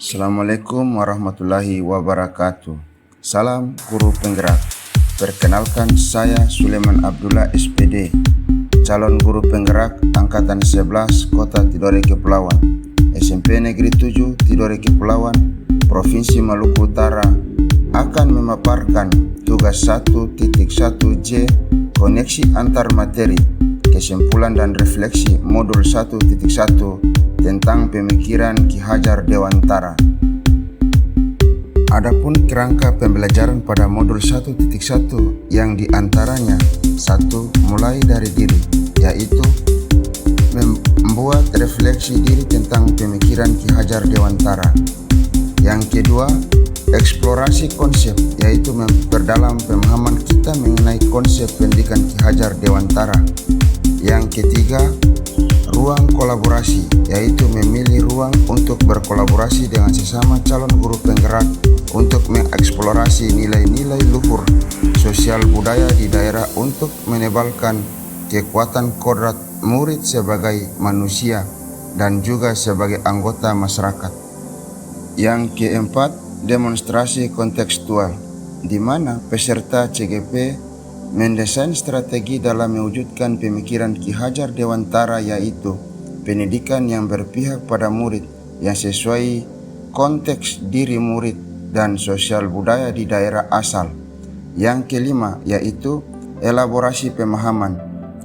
Assalamualaikum warahmatullahi wabarakatuh. Salam guru penggerak. Perkenalkan, saya Sulaiman Abdullah SPD, calon guru penggerak Angkatan 11 Kota Tidore Kepulauan, SMP Negeri 7 Tidore Kepulauan, Provinsi Maluku Utara, akan memaparkan tugas 1.1J koneksi antar materi, kesimpulan dan refleksi modul 1.1 tentang pemikiran Ki Hajar Dewantara. Adapun kerangka pembelajaran pada modul 1.1 yang diantaranya 1. Mulai dari diri, yaitu membuat refleksi diri tentang pemikiran Ki Hajar Dewantara. Yang kedua, eksplorasi konsep, yaitu memperdalam pemahaman kita mengenai konsep pendidikan Ki Hajar Dewantara. Yang ketiga, ruang kolaborasi, yaitu memilih ruang untuk berkolaborasi dengan sesama calon guru penggerak untuk mengeksplorasi nilai-nilai luhur sosial budaya di daerah untuk menebalkan kekuatan kodrat murid sebagai manusia dan juga sebagai anggota masyarakat. Yang keempat, demonstrasi kontekstual, di mana peserta CGP mendesain strategi dalam mewujudkan pemikiran Ki Hajar Dewantara, yaitu pendidikan yang berpihak pada murid yang sesuai konteks diri murid dan sosial budaya di daerah asal. Yang kelima, yaitu elaborasi pemahaman,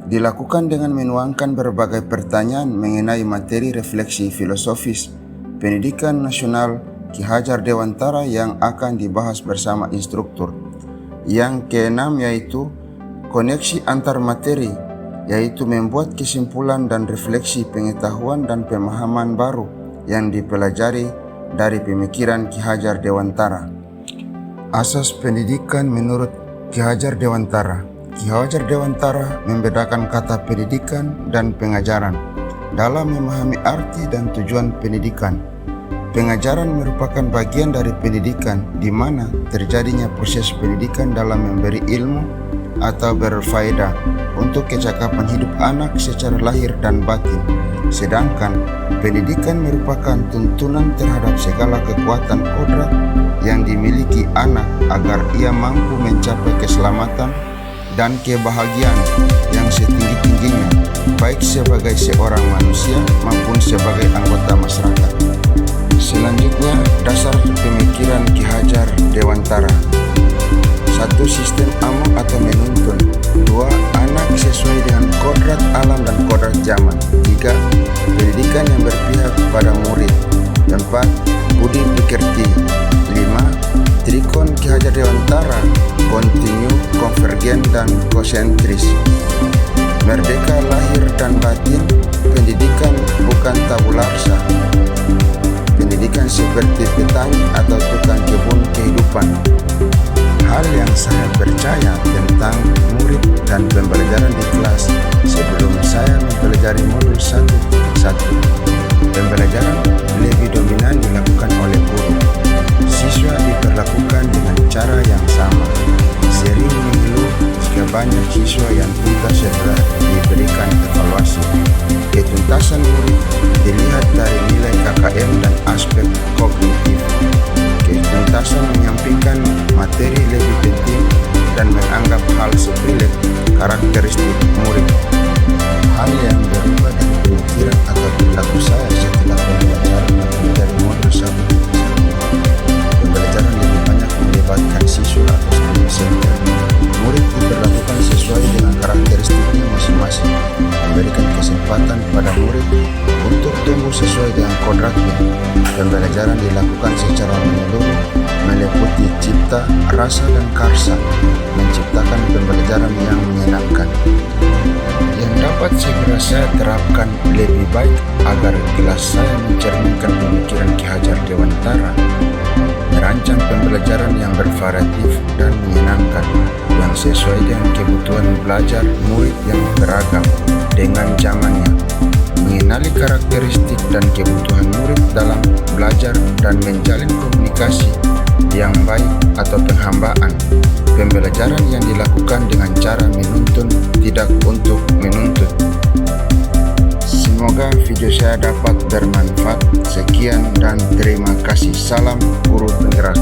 dilakukan dengan menuangkan berbagai pertanyaan mengenai materi refleksi filosofis pendidikan nasional Ki Hajar Dewantara yang akan dibahas bersama instruktur. Yang keenam, yaitu koneksi antar materi, yaitu membuat kesimpulan dan refleksi pengetahuan dan pemahaman baru yang dipelajari dari pemikiran Ki Hajar Dewantara. Asas pendidikan menurut Ki Hajar Dewantara. Ki Hajar Dewantara membedakan kata pendidikan dan pengajaran dalam memahami arti dan tujuan pendidikan. Pengajaran merupakan bagian dari pendidikan, di mana terjadinya proses pendidikan dalam memberi ilmu atau berfaedah untuk kecakapan hidup anak secara lahir dan batin. Sedangkan pendidikan merupakan tuntunan terhadap segala kekuatan kodrat yang dimiliki anak agar ia mampu mencapai keselamatan dan kebahagiaan yang setinggi-tingginya, baik sebagai seorang manusia maupun sebagai anggota masyarakat. Selanjutnya, dasar pemikiran Ki Hajar Dewantara. 1. Sistem amok atau menuntun. 2. Anak sesuai dengan kodrat alam dan kodrat zaman. 3. Pendidikan yang berpihak pada murid. 4. Budi pekerti. 5. Trikon Ki Hajar Dewantara, kontinu, konvergen, dan konsentris. Merdeka lahir dan batin, pendidikan bukan tabula rasa. Pendidikan seperti petani atau tukang kebun kehidupan. Hal yang saya percaya tentang murid dan pembelajaran di kelas sebelum saya mempelajari modul 1.1. Pembelajaran lebih dominan dilakukan oleh guru. Siswa diperlakukan dengan cara yang sama. Sering mengeluh jika banyak siswa yang tuntas setelah diberikan evaluasi. Ketuntasan murid dilihat dari nilai KKM dan aspek kognitif. Ketuntasan menyampingkan materi lebih penting dan menganggap hal sepele karakteristik murid. Hal yang berubah dari pemikiran atau perilaku saya setelah pembelajaran dari modul 1. Pembelajaran lebih banyak melibatkan siswa atau student center. Murid diperlakukan sesuai dengan karakteristiknya masing-masing, memberikan kesempatan pada murid untuk tumbuh sesuai dengan kodratnya. Pembelajaran dilakukan secara menyeluruh, meliputi cipta, rasa, dan karsa, menciptakan pembelajaran yang menyenangkan. Yang dapat segera saya terapkan lebih baik agar kelas saya mencerminkan pemikiran Ki Hajar Dewantara. Merancang pembelajaran yang bervariatif dan menyenangkan, yang sesuai dengan kebutuhan belajar murid yang beragam dengan zamannya. Mengenali karakteristik dan kebutuhan murid dalam belajar dan menjalin komunikasi yang baik atau penghambaan. Pembelajaran yang dilakukan dengan cara menuntun, tidak untuk menuntut. 9. Semoga video saya dapat bermanfaat. Sekian dan terima kasih. Salam guru penggerak.